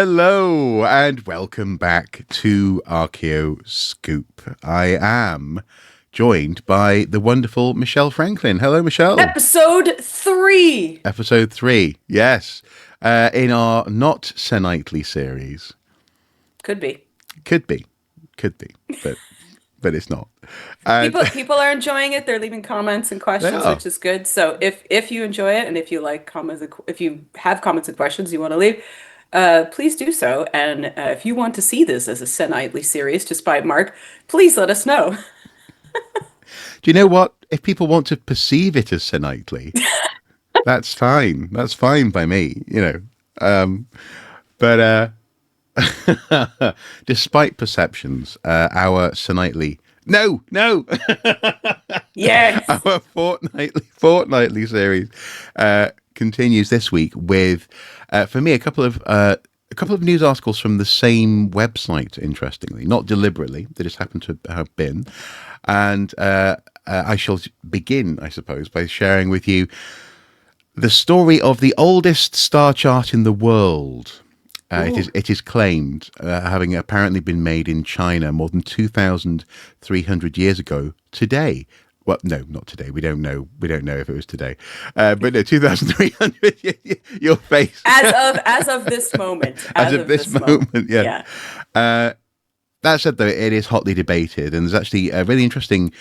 Hello and welcome back to Archaeoscoop. I am joined by the wonderful Michelle Franklin. Hello, Michelle. Episode 3. Episode 3, yes. In our not Senightly series. Could be. Could be, but it's not. And People are enjoying it. They're leaving comments and they questions, are. which is good. So if you enjoy it and if you like comments, if you have comments and questions you want to leave, please do so. And if you want to see this as a Senightly series, just by Marc, please let us know. Do you know what? If people want to perceive it as Senightly, that's fine. That's fine by me, But despite perceptions, our Senightly no Yes. our fortnightly series continues this week with for me a couple of news articles from the same website. Interestingly, not deliberately, they just happen to have been, and I shall begin, I suppose, by sharing with you the story of the oldest star chart in the world. It is claimed, having apparently been made in China more than 2,300 years ago today. Well, no, not today. We don't know. We don't know if it was today. But no, 2,300. Your face. As of this moment. As of this moment, yeah. Yeah. That said, though, it is hotly debated, and there's actually a really interesting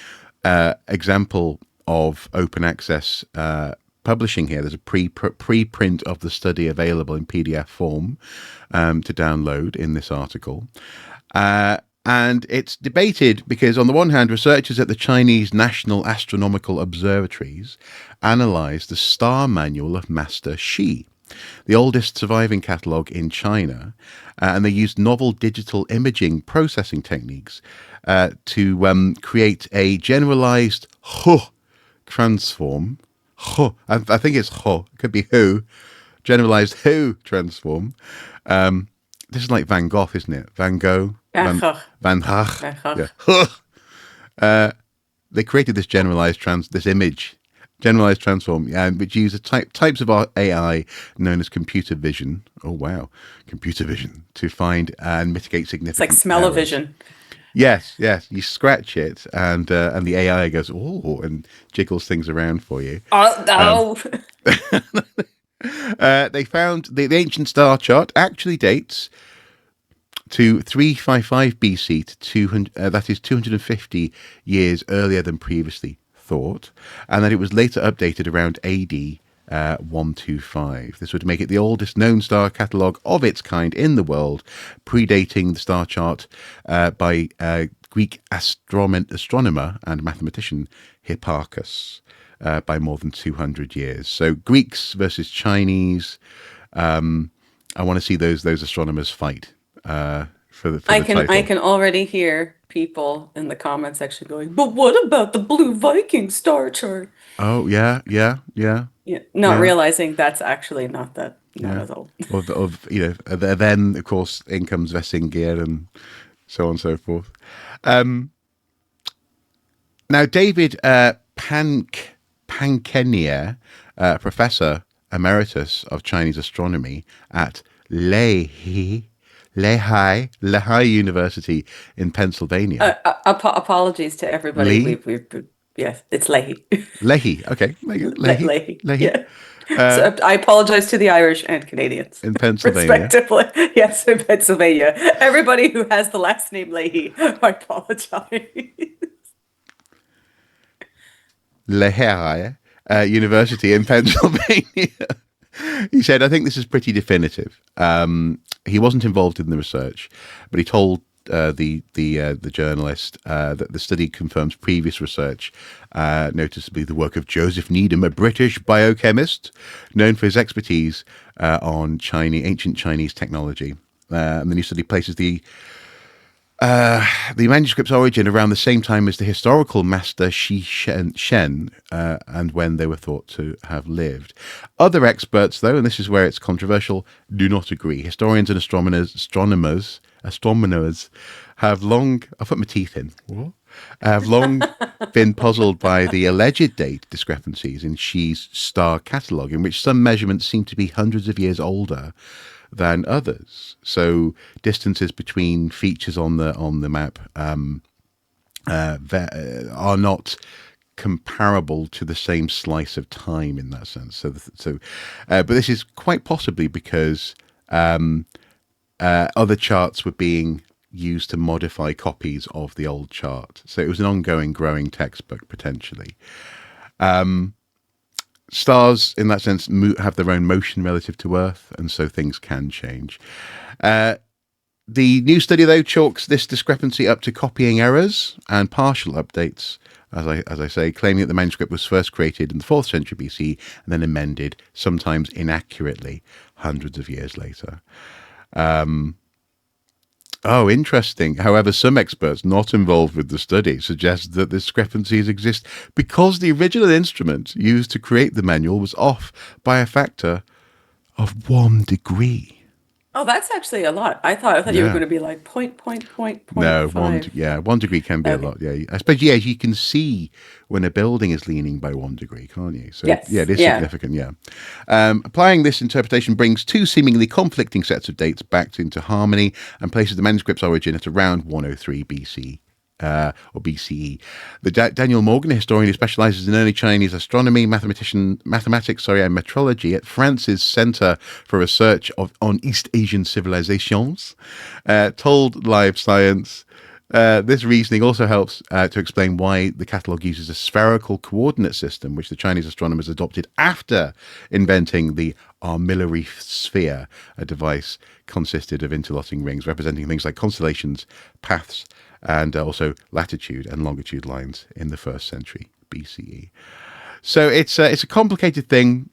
example of open access publishing here. There's a preprint of the study available in PDF form to download in this article. And it's debated because, on the one hand, researchers at the Chinese National Astronomical Observatories analysed the star manual of Master Xi, the oldest surviving catalogue in China, and they used novel digital imaging processing techniques to create a generalized Hough transform. Hough, I think it's Hough, it could be Who, generalized Who transform. This is like Van Gogh, isn't it? Van Gogh, Van Gogh. Van Gogh. Van Gogh. Yeah. Hough. They created this this image, generalized transform, which uses types of AI known as computer vision. Oh wow, computer vision to find and mitigate It's like significant errors. smell-o-vision. Yes. You scratch it, and the AI goes oh and jiggles things around for you. Oh, They found the ancient star chart actually dates to 355 BC to 200. That is 250 years earlier than previously thought, and that it was later updated around AD 125. This would make it the oldest known star catalogue of its kind in the world, predating the star chart by Greek astronomer and mathematician Hipparchus by more than 200 years. So Greeks versus Chinese. I want to see those astronomers fight for the title. I can already hear people in the comment section going, but what about the blue Viking star chart? Oh yeah. Yeah, not realizing that's actually not Yeah. as old. Then of course in comes Vessingir and so on and so forth. Now David Pankenier, Professor Emeritus of Chinese Astronomy at Lehigh University in Pennsylvania. Apologies to everybody. Lee? Yes, it's Leahy. Leahy, okay. Leahy. Leahy. Leahy. Yeah. So I apologize to the Irish and Canadians, In Pennsylvania. respectively. Yes, in Pennsylvania. Everybody who has the last name Leahy, I apologize. Lehigh University in Pennsylvania. He said, I think this is pretty definitive. He wasn't involved in the research, but he told the journalist that the study confirms previous research, noticeably the work of Joseph Needham, a British biochemist known for his expertise on ancient Chinese technology. And the new study places the manuscript's origin around the same time as the historical master Shen, and when they were thought to have lived. Other experts, though, and this is where it's controversial, do not agree. Historians and astronomers have long, I'll put my teeth in, have long been puzzled by the alleged date discrepancies in Xi's star catalogue, in which some measurements seem to be hundreds of years older than others. So distances between features on the map are not comparable to the same slice of time in that sense. But this is quite possibly because other charts were being used to modify copies of the old chart. So it was an ongoing, growing textbook potentially. Stars, in that sense, have their own motion relative to Earth, and so things can change. The new study, though, chalks this discrepancy up to copying errors and partial updates, as I say, claiming that the manuscript was first created in the 4th century BC and then amended, sometimes inaccurately, hundreds of years later. Interesting. However, some experts not involved with the study suggest that discrepancies exist because the original instrument used to create the manual was off by a factor of 1 degree. Oh, that's actually a lot. I thought you were Yeah. going to be like point No, 5. 1 degree can be a Okay. lot. Yeah, I suppose. Yeah, you can see when a building is leaning by 1 degree, can't you? So yeah, Yes. it is Yeah. significant. Yeah, applying this interpretation brings two seemingly conflicting sets of dates back into harmony and places the manuscript's origin at around 103 BC. Or BCE. The Daniel Morgan, a historian who specializes in early Chinese astronomy, mathematics, and metrology at France's Center for Research on East Asian Civilizations, told Live Science. This reasoning also helps to explain why the catalogue uses a spherical coordinate system, which the Chinese astronomers adopted after inventing the armillary sphere, a device consisted of interlocking rings representing things like constellations, paths, and also latitude and longitude lines in the 1st century BCE. So it's a complicated thing,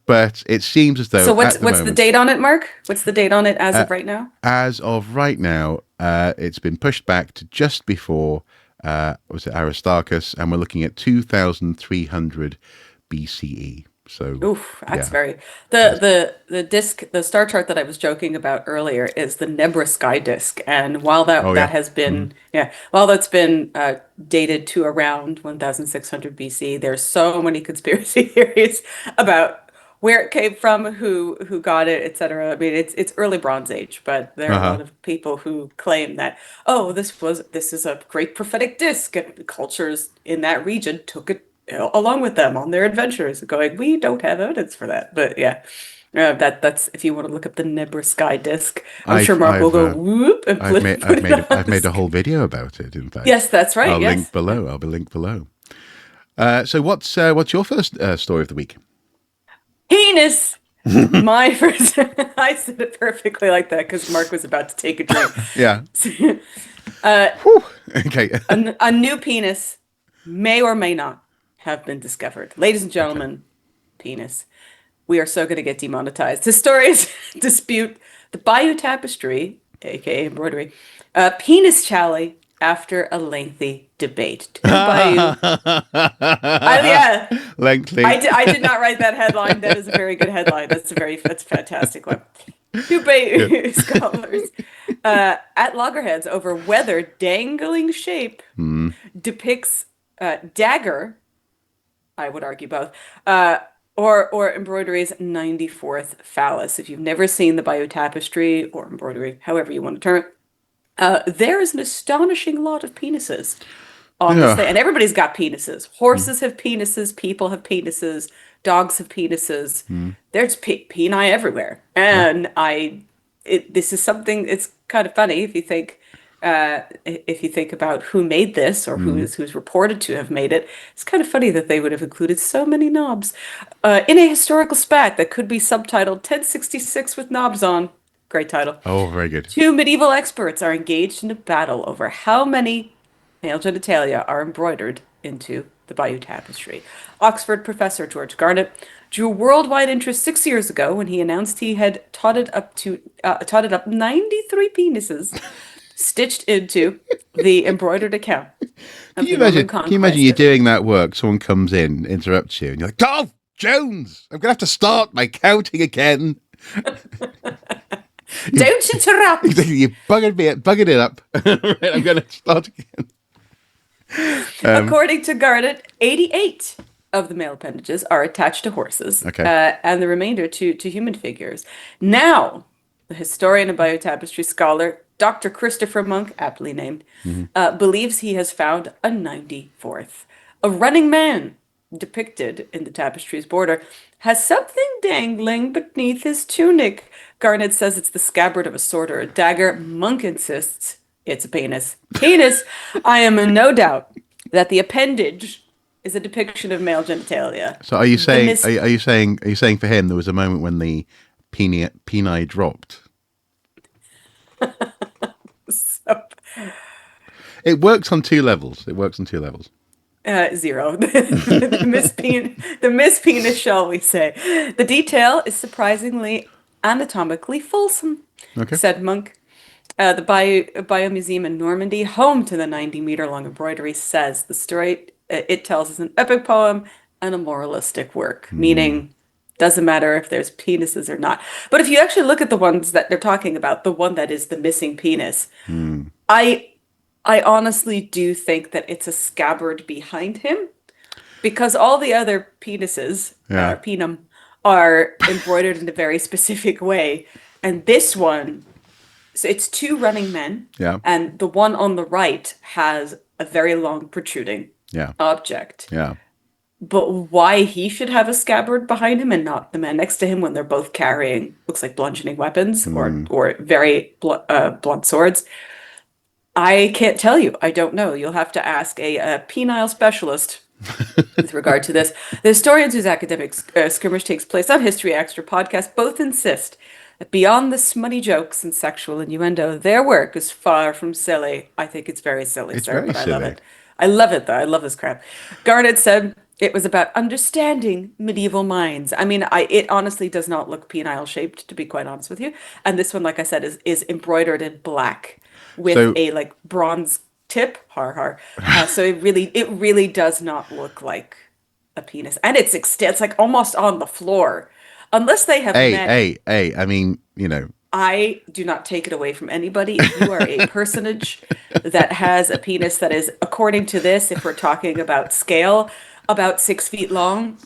but it seems as though So what's the date on it, Mark? What's the date on it as of right now? as of right now, it's been pushed back to just before was it Aristarchus, and we're looking at 2300 BCE. So Oof, that's yeah. very the star chart that I was joking about earlier is the Nebra sky disk, and while Oh that yeah. has been while that's been dated to around 1600 BC, there's so many conspiracy theories about where it came from, who got it, etc. I mean, it's early Bronze Age, but there are a lot of people who claim that this is a great prophetic disk, and cultures in that region took it along with them on their adventures, going, we don't have evidence for that. But yeah, that's if you want to look up the Nebra sky disk, I'm sure Mark will go whoop and put it on I've the made a whole screen. video about it. In fact, Yes, that's right. I'll Yes. link below. I'll be linked below. So what's your first story of the week? Penis. My first, I said it perfectly like that because Mark was about to take a drink. Yeah. Okay. A new penis may or may not have been discovered. Ladies and gentlemen, penis. We are so going to get demonetized. Historians dispute the Bayeux Tapestry, aka embroidery, penis chally after a lengthy debate. Two Bayeux. Yeah. Lengthy. I did not write that headline. That is a very good headline. That's a fantastic one. Two Bayeux scholars at loggerheads over whether dangling shape depicts dagger, I would argue both, or embroidery's 94th phallus. If you've never seen the Bayeux Tapestry or embroidery, however you want to term it, there is an astonishing lot of penises on this thing. And everybody's got penises. Horses have penises, people have penises, dogs have penises. There's peni everywhere. And this is something, it's kind of funny if you think about who made this or who's reported to have made it. It's kind of funny that they would have included so many knobs in a historical spat that could be subtitled 1066 with knobs on. Great title. Oh, very good. Two medieval experts are engaged in a battle over how many male genitalia are embroidered into the Bayeux Tapestry. Oxford professor George Garnett drew worldwide interest 6 years ago when he announced he had totted up 93 penises stitched into the embroidered account of the Roman conquest. Can you imagine you're doing that work, someone comes in, interrupts you, and you're like, Dolph Jones, I'm going to have to start my counting again. Don't interrupt! You buggered it up. Right, I'm going to start again. According to Garnett, 88 of the male appendages are attached to horses, Okay. and the remainder to human figures. Now, the historian and Bayeux Tapestry scholar, Dr. Christopher Monk, aptly named, believes he has found a 94th. A running man, depicted in the tapestry's border, has something dangling beneath his tunic. Garnett says it's the scabbard of a sword or a dagger. Monk insists it's a penis. Penis! I am in no doubt that the appendage is a depiction of male genitalia. So are you The saying mis- are you saying for him there was a moment when the peni dropped? so, It works on two levels. It works on two levels. Zero. The Miss Penis, shall we say. The detail is surprisingly anatomically fulsome, Okay. said Monk. The Bayeux Museum in Normandy, home to the 90-meter-long embroidery, says the story it tells is an epic poem and a moralistic work, meaning doesn't matter if there's penises or not. But if you actually look at the ones that they're talking about, the one that is the missing penis, I I honestly do think that it's a scabbard behind him because all the other penises, Yeah. penum, are embroidered in a very specific way. And this one, so it's two running men, Yeah. and the one on the right has a very long protruding Yeah. object. Yeah. But why he should have a scabbard behind him and not the man next to him when they're both carrying, looks like bludgeoning weapons or very blunt swords, I can't tell you. I don't know. You'll have to ask a penile specialist with regard to this. The historians whose academic skirmish takes place on History Extra podcast both insist that beyond the smutty jokes and sexual innuendo, their work is far from silly. I think it's very silly, It's sir, very but I love silly. it. I love it, though. I love this crap. Garnett said it was about understanding medieval minds. I mean, it honestly does not look penile shaped, to be quite honest with you. And this one, like I said, is embroidered in black with So a like bronze tip. Har har. So it really does not look like a penis, and it's like almost on the floor, unless they have met. hey, I mean, you know, I do not take it away from anybody. If you are a personage that has a penis that is, according to this, if we're talking about scale, about 6 feet long,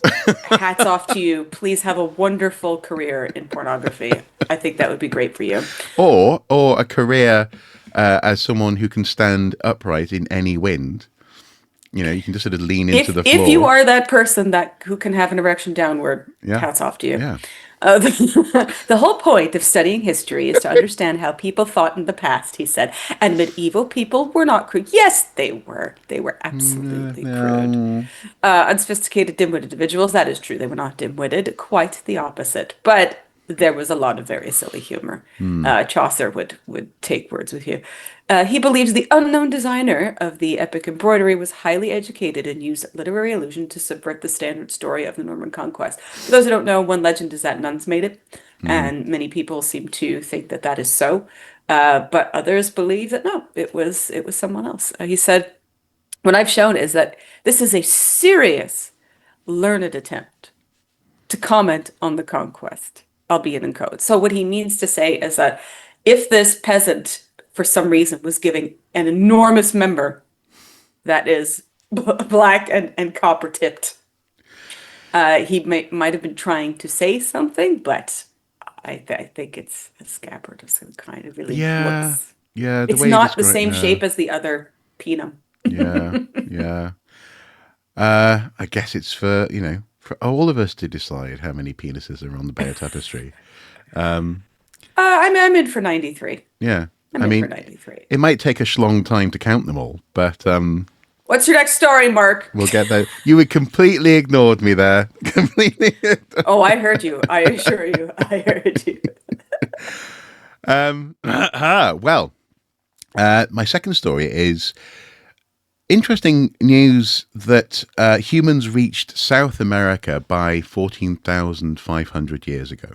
hats off to you. Please have a wonderful career in pornography. I think that would be great for you. or a career as someone who can stand upright in any wind. You know, you can just sort of lean into the floor. If you are that person who can have an erection downward, Yeah. hats off to you. Yeah. The whole point of studying history is to understand how people thought in the past, he said. And medieval people were not crude. Yes, they were. They were absolutely crude. Unsophisticated, dim-witted individuals. That is true. They were not dim-witted. Quite the opposite. But there was a lot of very silly humor. Chaucer would take words with you. He believes the unknown designer of the epic embroidery was highly educated and used literary allusion to subvert the standard story of the Norman conquest. For those who don't know, one legend is that nuns made it, and many people seem to think that that is so. But others believe that no, it was someone else. He said, "What I've shown is that this is a serious, learned attempt to comment on the conquest, albeit in code." So what he means to say is that if this peasant, for some reason, was giving an enormous member that is black and copper tipped, he might have been trying to say something, but I think it's a scabbard of some kind. It really looks. Yeah. It's not the same shape as the other penum. Yeah. I guess it's for for all of us to decide how many penises are on the Bayeux Tapestry. I'm in for 93. Yeah. I'm in for 93. It might take a long time to count them all, but What's your next story, Marc? we'll get there. You had completely ignored me there. Completely. Oh, I heard you. I assure you, I heard you. Well, my second story is interesting news that humans reached South America by 14,500 years ago.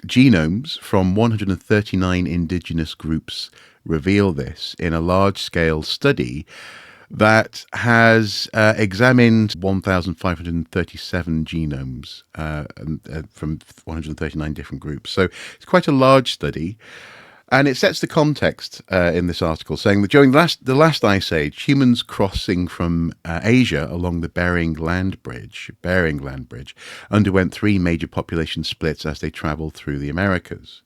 Genomes from 139 indigenous groups reveal this in a large-scale study that has examined 1,537 genomes from 139 different groups. So it's quite a large study. And it sets the context in this article, saying that during the last ice age, humans crossing from Asia along the Bering Land Bridge, underwent three major population splits as they travelled through the Americas.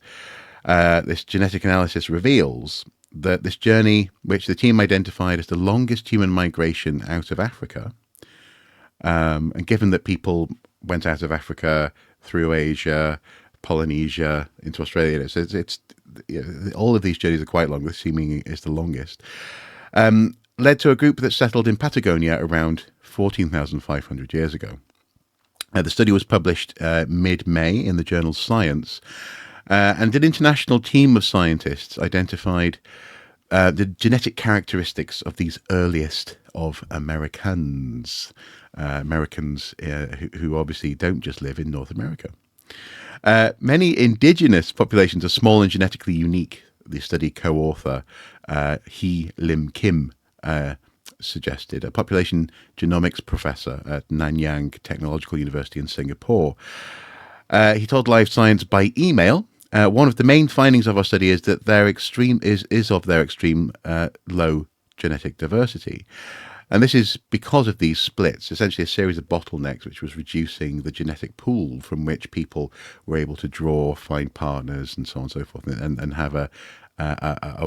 This genetic analysis reveals that this journey, which the team identified as the longest human migration out of Africa, and given that people went out of Africa through Asia, Polynesia, into Australia, it's all of these journeys are quite long. This seemingly is the longest. Led to a group that settled in Patagonia around 14,500 years ago. The study was published mid-May in the journal Science, and an international team of scientists identified the genetic characteristics of these earliest of Americans, who obviously don't just live in North America. Many indigenous populations are small and genetically unique, the study co-author Hee Lim Kim suggested, a population genomics professor at Nanyang Technological University in Singapore. He told Live Science by email, one of the main findings of our study is that their extreme low genetic diversity. And this is because of these splits, essentially a series of bottlenecks, which was reducing the genetic pool from which people were able to draw, find partners, and so on and so forth, and have a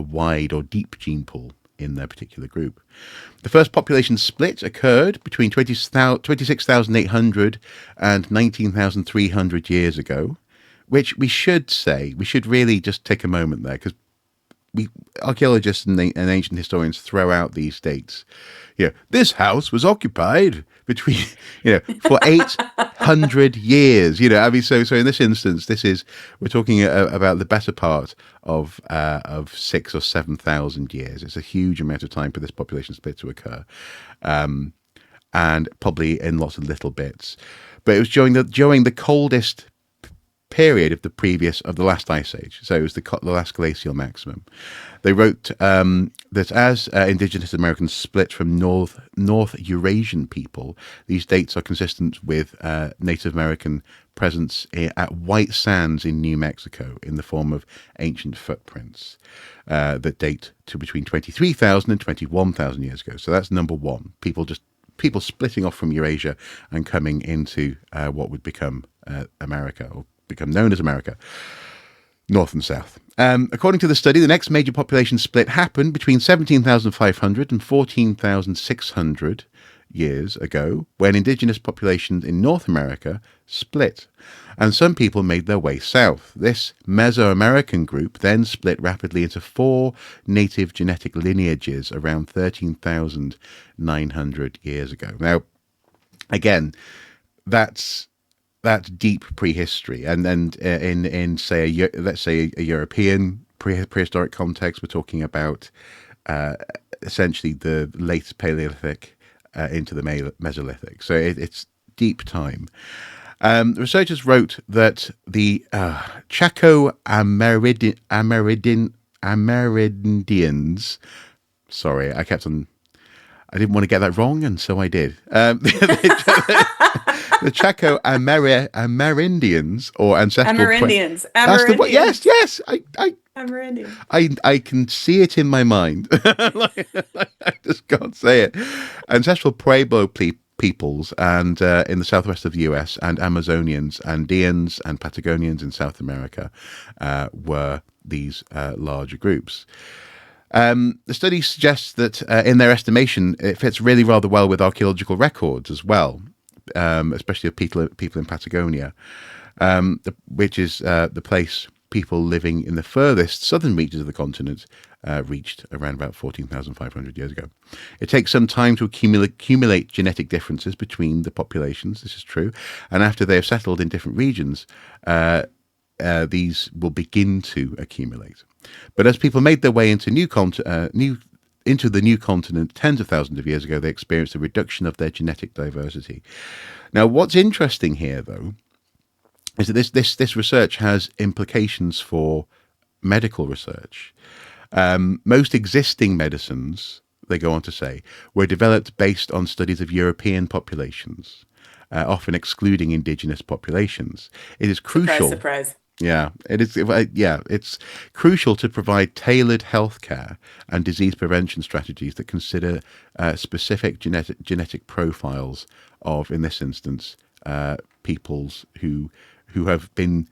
wide or deep gene pool in their particular group. The first population split occurred between 26,800 and 19,300 years ago, which we should really just take a moment there, because archaeologists and ancient historians throw out these dates. This house was occupied between, for 800 years. I mean, so in this instance, we're talking about the better part of 6,000 or 7,000 years. It's a huge amount of time for this population split to occur, and probably in lots of little bits. But it was during the coldest period of the last ice age, so it was the last glacial maximum. They wrote that as indigenous Americans split from North Eurasian people, these dates are consistent with Native American presence at White Sands in New Mexico in the form of ancient footprints that date to between 23,000 and 21,000 years ago. So that's number one. People splitting off from Eurasia and coming into what would become America, or become known as America, north and south. According to the study, the next major population split happened between 17,500 and 14,600 years ago, when indigenous populations in North America split, and some people made their way south. This Mesoamerican group then split rapidly into four native genetic lineages around 13,900 years ago. Now, again, that's deep prehistory, and then in say let's say a European prehistoric context, we're talking about essentially the late Paleolithic into the Mesolithic. So it's deep time. The researchers wrote that the Chaco Amerindians. Sorry, I didn't want to get that wrong, and so I did. The Chaco Amerindians, or ancestral Amerindians. That's the one. Yes. Amerindians. I can see it in my mind. I just can't say it. Ancestral Pueblo peoples, and in the southwest of the US, and Amazonians, Andeans, and Patagonians in South America were these larger groups. The study suggests that, in their estimation, it fits really rather well with archaeological records as well, especially of people in Patagonia, which is the place people living in the furthest southern reaches of the continent reached around about 14,500 years ago. It takes some time to accumulate genetic differences between the populations, this is true, and after they have settled in different regions, these will begin to accumulate. But as people made their way into into the new continent tens of thousands of years ago, they experienced a reduction of their genetic diversity. Now, what's interesting here, though, is that this research has implications for medical research. Most existing medicines, they go on to say, were developed based on studies of European populations, often excluding indigenous populations. It is crucial. Surprise, surprise. Yeah, it is. Yeah, it's crucial to provide tailored healthcare and disease prevention strategies that consider specific genetic profiles of, in this instance, peoples who have been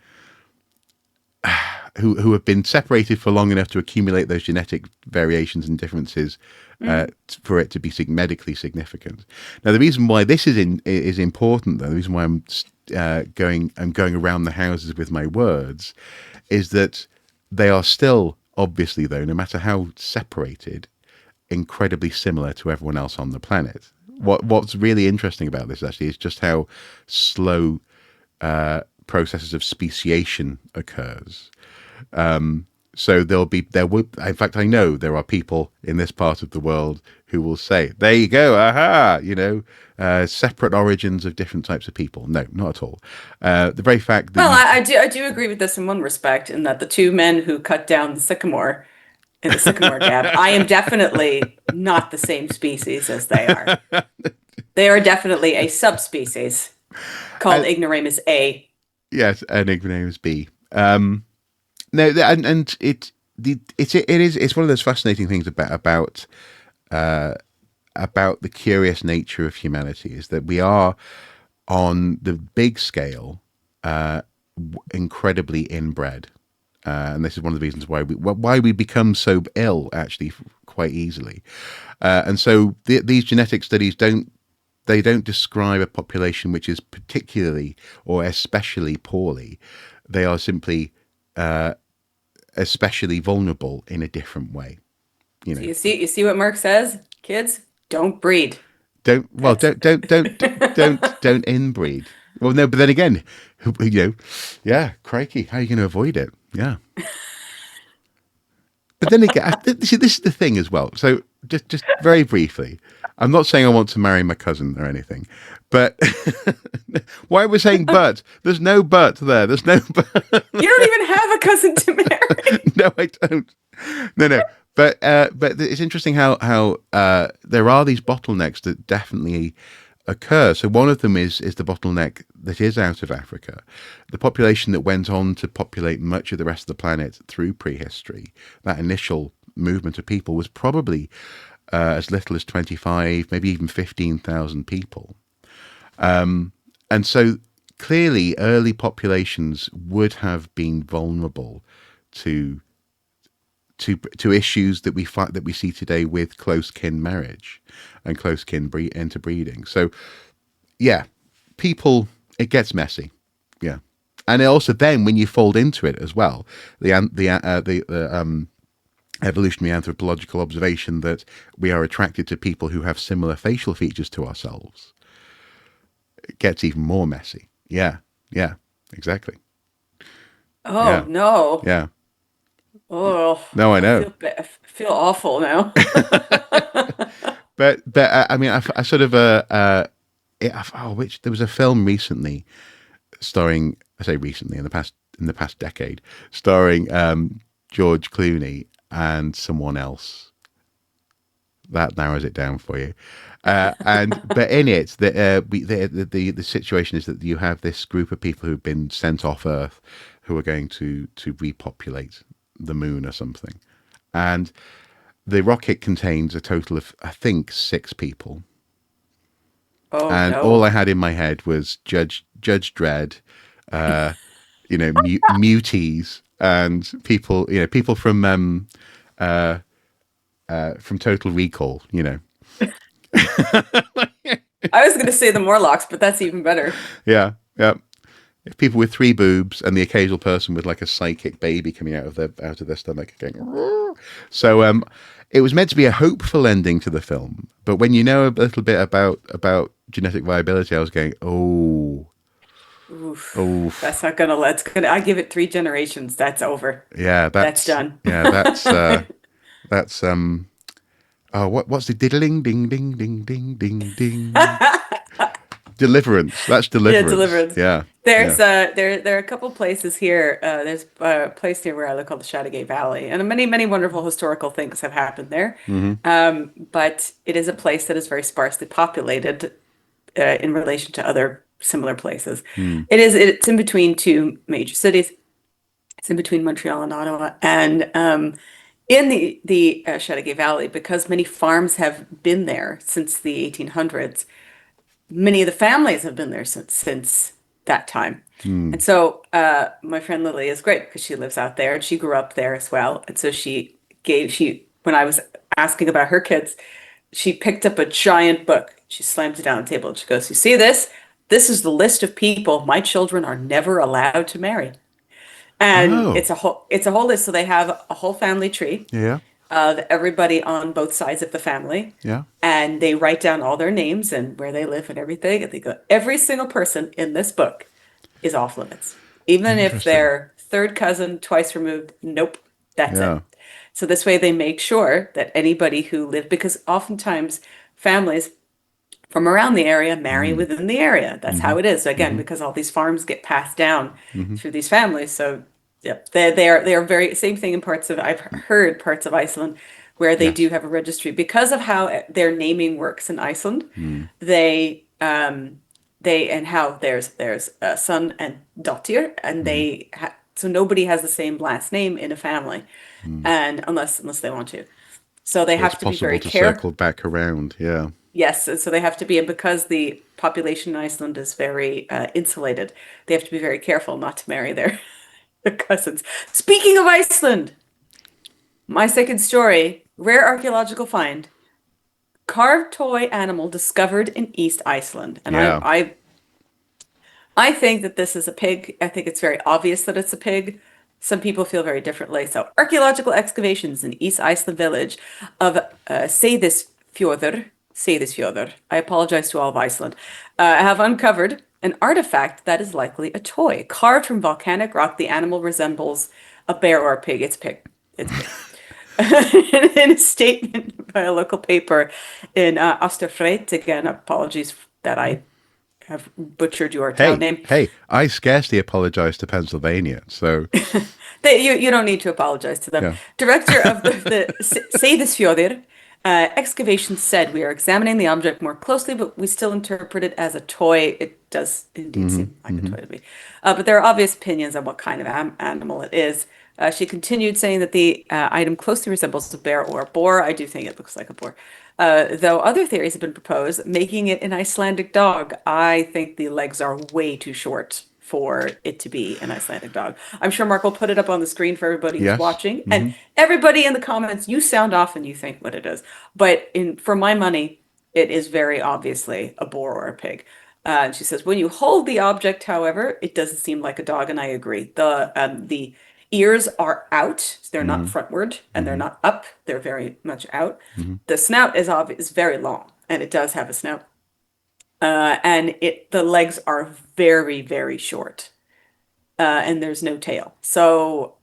who have been separated for long enough to accumulate those genetic variations and differences Mm. for it to be medically significant. Now, the reason why this is important, though, the reason why I'm going around the houses with my words, is that they are still obviously, though, no matter how separated, incredibly similar to everyone else on the planet. What's really interesting about this actually is just how slow processes of speciation occurs. So there will, in fact, I know there are people in this part of the world who will say, there you go, aha, separate origins of different types of people. No, not at all. The very fact that Well, you, I do agree with this in one respect, in that the two men who cut down the sycamore in the sycamore gap, I am definitely not the same species as they are. They are definitely a subspecies called uh, Ignoramus A. yes, an ignoramus B. No, and it's one of those fascinating things about the curious nature of humanity is that we are on the big scale incredibly inbred, and this is one of the reasons why we become so ill actually quite easily, and so these genetic studies don't describe a population which is particularly or especially poorly. They are simply especially vulnerable in a different way. You So know, you see what Mark says? Kids, don't breed. don't well, That's don't inbreed. Well, no, but then again, yeah, crikey, how are you going to avoid it? Yeah, but then again, this is the thing as well. So just very briefly, I'm not saying I want to marry my cousin or anything, but why are we saying but? There's no but there. There's no but. You don't even have a cousin to marry. No, I don't. No. But it's interesting how there are these bottlenecks that definitely occur. So one of them is the bottleneck that is out of Africa, the population that went on to populate much of the rest of the planet through prehistory. That initial movement of people was probably as little as 25, maybe even 15,000 people, and so clearly early populations would have been vulnerable to to issues that we see today with close kin marriage and close kin interbreeding. So yeah, people, it gets messy. Yeah, and also then when you fold into it as well, the evolutionary anthropological observation that we are attracted to people who have similar facial features to ourselves, it gets even more messy. Yeah, exactly. Oh Yeah, no. yeah. Oh, No, I I know. I feel awful now. But I mean, I sort of which there was a film recently starring, I say recently, in the past decade, starring George Clooney and someone else. That narrows it down for you. And but in it, the situation is that you have this group of people who've been sent off Earth, who are going to repopulate the moon or something, and the rocket contains a total of, I think, 6 people. Oh And all no. I had in my head was Judge Dredd, muties, and people, people from Total Recall. I was going to say the Morlocks, but that's even better. Yeah, yeah. People with 3 boobs and the occasional person with like a psychic baby coming out of their stomach going. "Rrrr." So it was meant to be a hopeful ending to the film, but when you know a little bit about genetic viability, I was going, oh, Oof. oh, That's not gonna let's gonna I give it 3 generations. That's over. yeah, That's that's done. yeah, that's oh, what's the diddling ding ding ding ding ding ding deliverance? That's Yeah, deliverance. deliverance. Yeah, yeah. There are a couple places here. There's a place near where I live called the Chateauguay Valley, and many wonderful historical things have happened there. Hmm. But it is a place that is very sparsely populated in relation to other similar places. Mm. It's in between two major cities. It's in between Montreal and Ottawa. And in the Chateauguay Valley, because many farms have been there since the 1800s, many of the families have been there since that time. And Mm. so my friend Lily is great because she lives out there and she grew up there as well. And so when I was asking about her kids, she picked up a giant book. She slammed it down on the table and she goes, "You see this? This is the list of people my children are never allowed to marry." And Oh, it's a whole list. So they have a whole family tree yeah, of everybody on both sides of the family. yeah. And they write down all their names and where they live and everything. And they go, every single person in this book is off limits. Even if Interesting. they're third cousin, twice removed, nope, that's Yeah. it. So this way they make sure that anybody who live, because oftentimes families from around the area marry Mm. within the area. That's Mm-hmm. how it is. Again, Mm-hmm. because all these farms get passed down Mm-hmm. through these families. So, yep, they are very same thing in parts of I've heard parts of Iceland where they do Yes. have a registry because of how their naming works in Iceland. Mm. They and how there's a son and dottir, and Mm-hmm. so nobody has the same last name in a family, Mm. and unless they want to. So they So it's have to be possible very to careful. circle back around. Yeah. Yes, and so they have to be, and because the population in Iceland is very insulated, they have to be very careful not to marry their, their cousins. Speaking of Iceland, my second story, rare archaeological find, carved toy animal discovered in East Iceland. And Yeah. I think that this is a pig. I think it's very obvious that it's a pig. Some people feel very differently. So, archaeological excavations in East Iceland village of Seyðisfjörður. I apologize to all of Iceland. Have uncovered an artifact that is likely a toy carved from volcanic rock. The animal resembles a bear or a pig. It's pig. It's pig. In a statement by a local paper in Osterfreit, again, apologies that I have butchered your town Hey, name. hey, I scarcely apologize to Pennsylvania. So, You don't need to apologize to them. yeah. Director of the Seyðisfjörður excavation said, "We are examining the object more closely, but we still interpret it as a toy. It does indeed Mm-hmm. seem like a Mm-hmm. toy to me. But there are obvious opinions on what kind of animal it is." She continued saying that the item closely resembles a bear or a boar. I do think it looks like a boar. Though other theories have been proposed, making it an Icelandic dog. I think the legs are way too short for it to be an Icelandic dog. I'm sure Mark will put it up on the screen for everybody who's Yes. watching. And Mm-hmm. everybody in the comments, you sound off and you think what it is. But for my money, it is very obviously a boar or a pig. And she says, when you hold the object, however, it doesn't seem like a dog, and I agree. The ears are out, so they're not Mm-hmm. frontward, and they're Mm-hmm. not up. They're very much out. Mm-hmm. The snout is very long, and it does have a snout. And the legs are very, very short, and there's no tail. So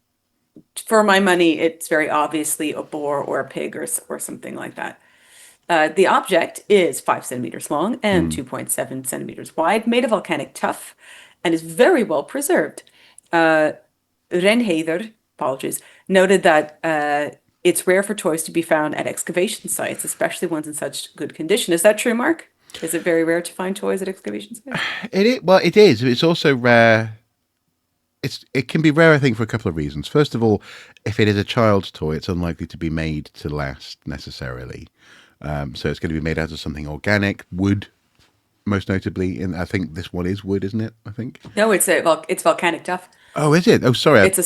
for my money, it's very obviously a boar or a pig or something like that. The object is 5 centimeters long and Mm. 2.7 centimeters wide, made of volcanic tuff, and is very well preserved. Uh, Renheider, apologies, noted that it's rare for toys to be found at excavation sites, especially ones in such good condition. Is that true, Mark? Is it very rare to find toys at excavation sites? Well, it is. It's also rare. It can be rare, I think, for a couple of reasons. First of all, if it is a child's toy, it's unlikely to be made to last necessarily. So it's going to be made out of something organic, wood, most notably. And I think this one is wood, isn't it? I think. No, it's volcanic tuff. Oh, is it? Oh, sorry. It's a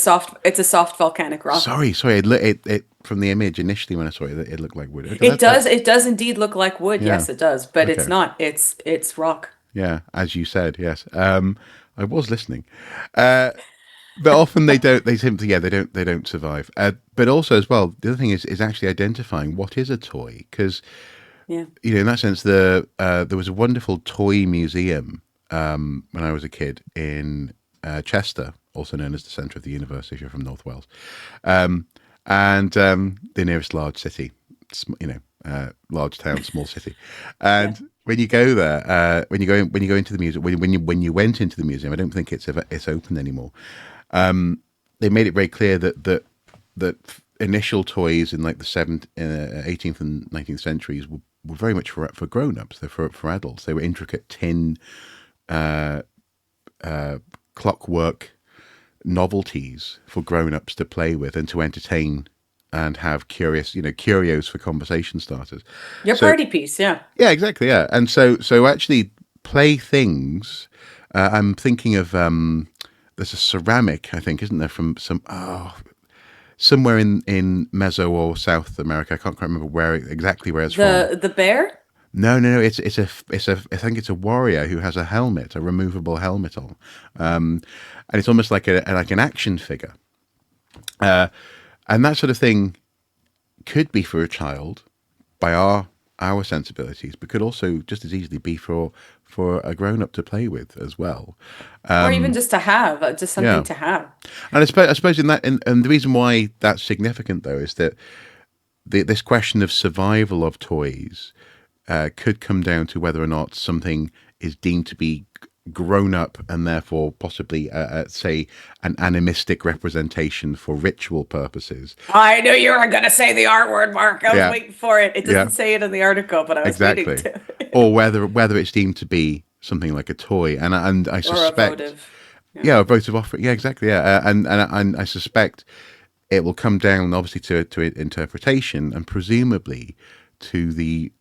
soft volcanic rock. Sorry. It from the image initially when I saw it, it looked like wood. Okay, It does indeed look like wood. yeah. Yes, it does, but it's Okay. not. It's rock. Yeah, as you said, yes. I was listening. But often they don't. They simply, yeah, they don't survive. But also as well, the other thing is actually identifying what is a toy, because Yeah. in that sense, there was a wonderful toy museum when I was a kid in Chester, also known as the centre of the universe if you're from North Wales, and the nearest large city, large town, small city, Yeah. and. When you go there, when you go into the museum, when you went into the museum, I don't think it's open anymore. They made it very clear that initial toys in like the 18th and 19th centuries were very much for grown-ups. They're for adults. They were intricate tin, clockwork novelties for grown-ups to play with and to entertain and have curios for conversation starters. Your So party piece, yeah. yeah, exactly, yeah. And so actually play things. I'm thinking of there's a ceramic, I think, isn't there, from somewhere in Meso or South America. I can't quite remember exactly where it's from. The bear? No. It's a I think it's a warrior who has a helmet, a removable helmet on, and it's almost like an action figure, and that sort of thing could be for a child by our sensibilities, but could also just as easily be for a grown up to play with as well. Or even just to have, just something Yeah, to have. and I suppose in that, and the reason why that's significant though is that this question of survival of toys could come down to whether or not something is deemed to be grown up and therefore possibly, say, an animistic representation for ritual purposes. I knew you were going to say the R word, Mark. I was Yeah, waiting for it. It yeah, doesn't say it in the article, but I was waiting exactly. to. Or whether it's deemed to be something like a toy, and I Or a suspect, votive. Yeah. yeah, a votive offering, yeah, exactly, yeah, and I suspect it will come down obviously to interpretation and presumably to the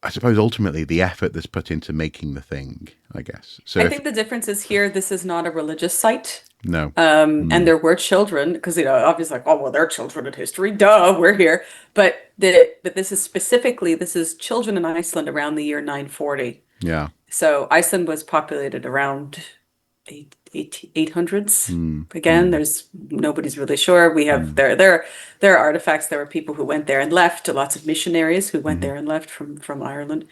I suppose ultimately the effort that's put into making the thing, I guess. So I if think the difference is here, this is not a religious site. no, And mm, there were children, because obviously, like, oh well, they're children in history. Duh, we're here. But this is specifically this is children in Iceland around the year 940. yeah, So Iceland was populated around 800s. mm, Again, mm, there's nobody's really sure. We have mm, there are artifacts. There were people who went there and left. Lots of missionaries who went mm, there and left from Ireland.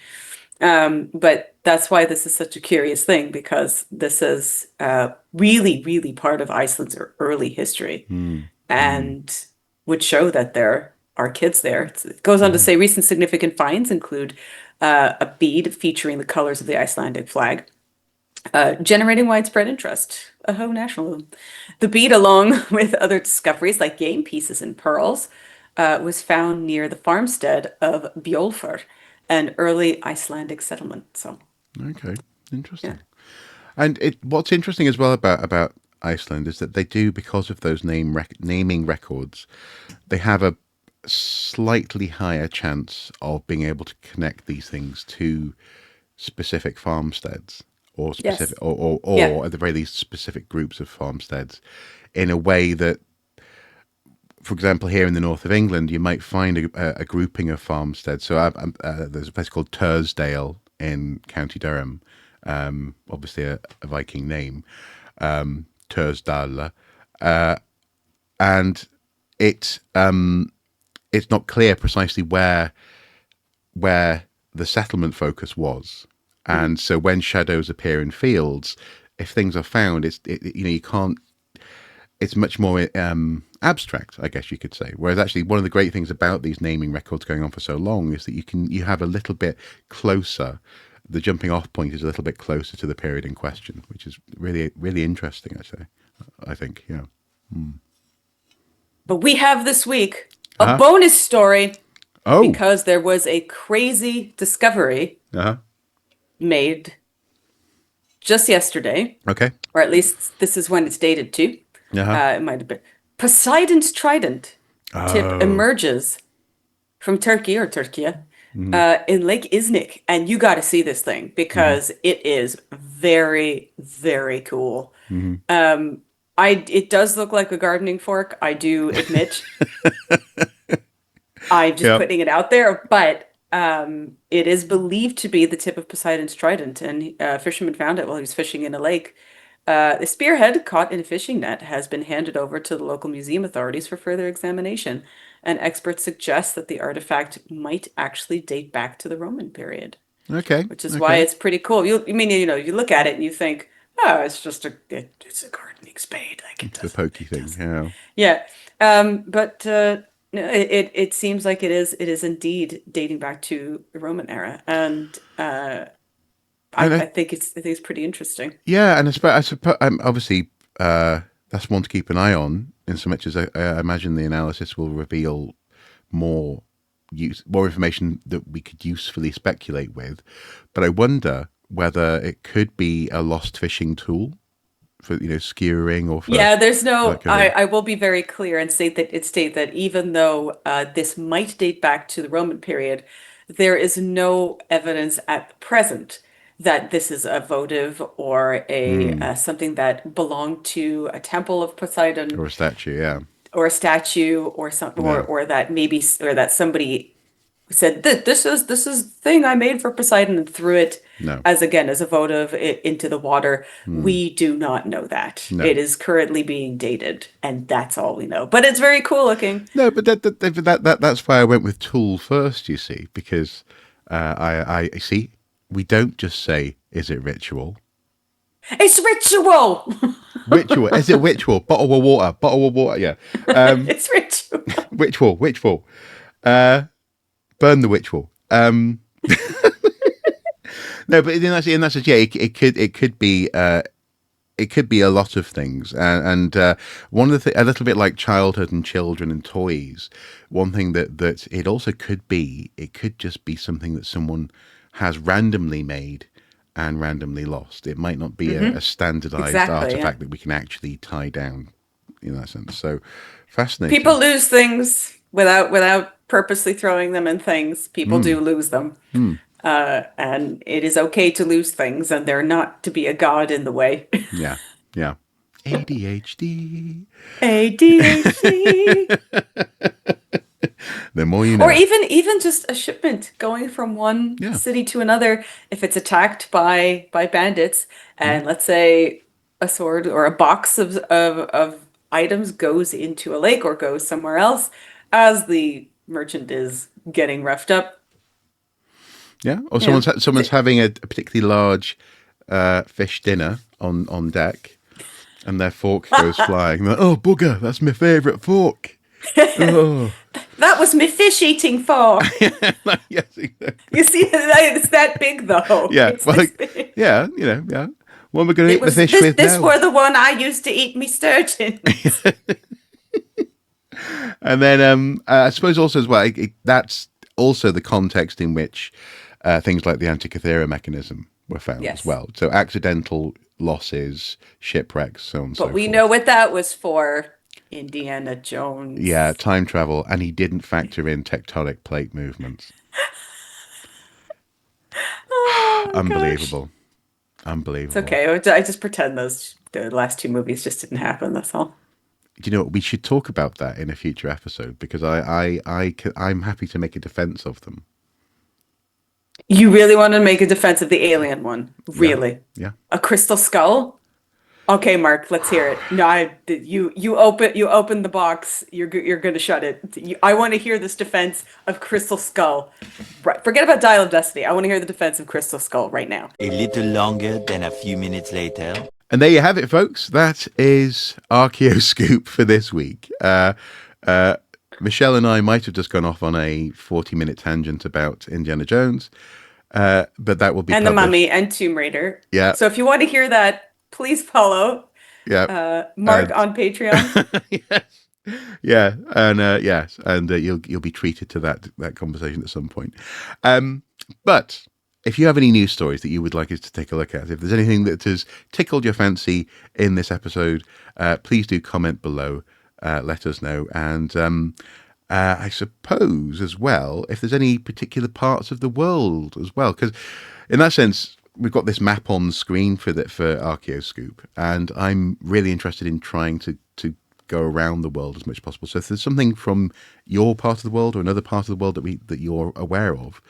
But that's why this is such a curious thing because this is really, really part of Iceland's early history mm, mm, and would show that there are kids there. It goes on to mm. say recent significant finds include a bead featuring the colors of the Icelandic flag, generating widespread interest. A Ho nationalism. The bead, along with other discoveries like game pieces and pearls, was found near the farmstead of Bjolfur, an early Icelandic settlement. So, Okay, yeah. interesting. And what's interesting as well about Iceland is that they do, because of those naming records, they have a slightly higher chance of being able to connect these things to specific farmsteads or Yes. specific or, Yeah. or at the very least specific groups of farmsteads in a way that, for example, here in the north of England, you might find a grouping of farmsteads. So there's a place called Tursdale in County Durham, obviously a Viking name, Tursdale, and it's not clear precisely where the settlement focus was. Mhm. And so when shadows appear in fields, if things are found, you can't. It's much more abstract, I guess you could say. Whereas actually, one of the great things about these naming records going on for so long is that you have a little bit closer. The jumping off point is a little bit closer to the period in question, which is really really interesting. I think, yeah. But we have this week a Uh huh. bonus story Oh. because there was a crazy discovery Uh huh. made just yesterday, Okay. or at least this is when it's dated to. Uh huh. It might have been Poseidon's Trident tip Oh. emerges from Turkey or Turkey Mm-hmm. in Lake Iznik, and you got to see this thing Mm-hmm. because it is very, very cool. Mm-hmm. It does look like a gardening fork, I do admit. I'm just Yep. putting it out there, but it is believed to be the tip of Poseidon's trident, and a fisherman found it while he was fishing in a lake. The spearhead, caught in a fishing net, has been handed over to the local museum authorities for further examination, and experts suggest that the artifact might actually date back to the Roman period, Okay. which is why Okay. it's pretty cool. I mean, you look at it and you think, oh, it's a gardening spade. Like It's a pokey it thing. doesn't. Yeah. Yeah. But no, it seems like it is indeed dating back to the Roman era, and And I think it's pretty interesting. yeah, and I suppose obviously that's one to keep an eye on. In so much as I imagine the analysis will reveal more more information that we could usefully speculate with. But I wonder whether it could be a lost fishing tool for skewering or for Yeah, there's no. that kind of thing. I will be very clear and state that even though this might date back to the Roman period, there is no evidence at present that this is a votive or a Hmm. something that belonged to a temple of Poseidon Or a statue, yeah. or a statue or some No, or that maybe or that somebody said that this is the thing I made for Poseidon and threw it no, as again as a votive into the water. hmm. We do not know that. No. It is currently being dated, and that's all we know. But it's very cool looking. No, but that's why I went with tool first, you see, because I see we don't just say, is it ritual? It's ritual. Ritual. Is it ritual? Bottle of water. Bottle of water, yeah. It's ritual. Ritual. Ritual. Burn the ritual. No, but in that sense, yeah, it could be a lot of things, and one of a little bit like childhood and children and toys. One thing that it also could be, it could just be something that someone has randomly made and randomly lost. It might not be a standardized Exactly. artifact Yeah. that we can actually tie down in that sense. So fascinating. People lose things without purposely throwing them in things. People Mm, do lose them. mm, And it is okay to lose things, and they're not to be a god in the way. yeah, yeah. ADHD. ADHD. The more you Or know. even just a shipment going from one Yeah. city to another. If it's attacked by bandits, Mm, and let's say a sword or a box of items goes into a lake or goes somewhere else, as the merchant is getting roughed up, yeah. Or you know, someone's having a particularly large fish dinner on deck, and their fork goes flying. They're like, oh bugger, that's my favourite fork. Oh, that was my fish eating fork. yes, exactly. You see, it's that big though. Yeah, It's well, this big. yeah, yeah. What am I going to It eat the was fish this with this now? were the one I used to eat me sturgeons. And then I suppose also as well, that's also the context in which things like the Antikythera mechanism were found as Yes. well. So accidental losses, shipwrecks, so on and But so we know forth. what that was for. Indiana Yeah, Jones. time travel, and he didn't factor in tectonic plate movements. Oh gosh. Unbelievable. It's Unbelievable. okay. I just pretend the last two movies just didn't happen. That's all. Do you know what? We should talk about that in a future episode because I'm happy to make a defense of them. You really want to make a defense of the alien one? Yeah, Really? yeah. A crystal skull? Okay, Mark, let's hear it. No, you open the box. You're gonna shut it. I want to hear this defense of Crystal Skull. Right. Forget about Dial of Destiny. I want to hear the defense of Crystal Skull right now. A little longer than a few minutes later. And there you have it, folks. That is Archaeoscoop for this week. Michelle and I might have just gone off on a 40-minute tangent about Indiana Jones, but that will be And the published. Mummy and Tomb Raider. Yeah, So if you want to hear that, please follow yeah, Mark and on Patreon. yes, yeah, and yes, and you'll be treated to that conversation at some point. But if you have any news stories that you would like us to take a look at, if there's anything that has tickled your fancy in this episode, please do comment below. Let us know. And I suppose as well, if there's any particular parts of the world as well, because in that sense, we've got this map on screen for Archaeoscoop, and I'm really interested in trying to go around the world as much as possible. So if there's something from your part of the world or another part of the world that you're aware of,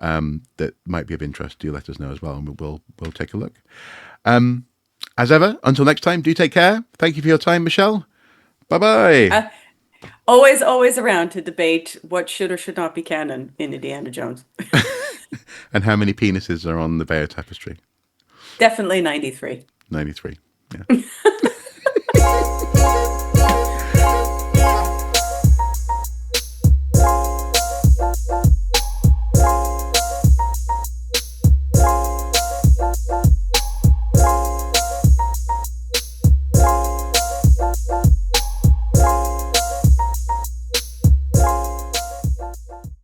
that might be of interest, do let us know as well, and we'll take a look. As ever, until next time, do take care. Thank you for your time, Michelle. Bye bye. Always around to debate what should or should not be canon in Indiana Jones. And how many penises are on the Bayeux Tapestry? Definitely 93. 93. Yeah.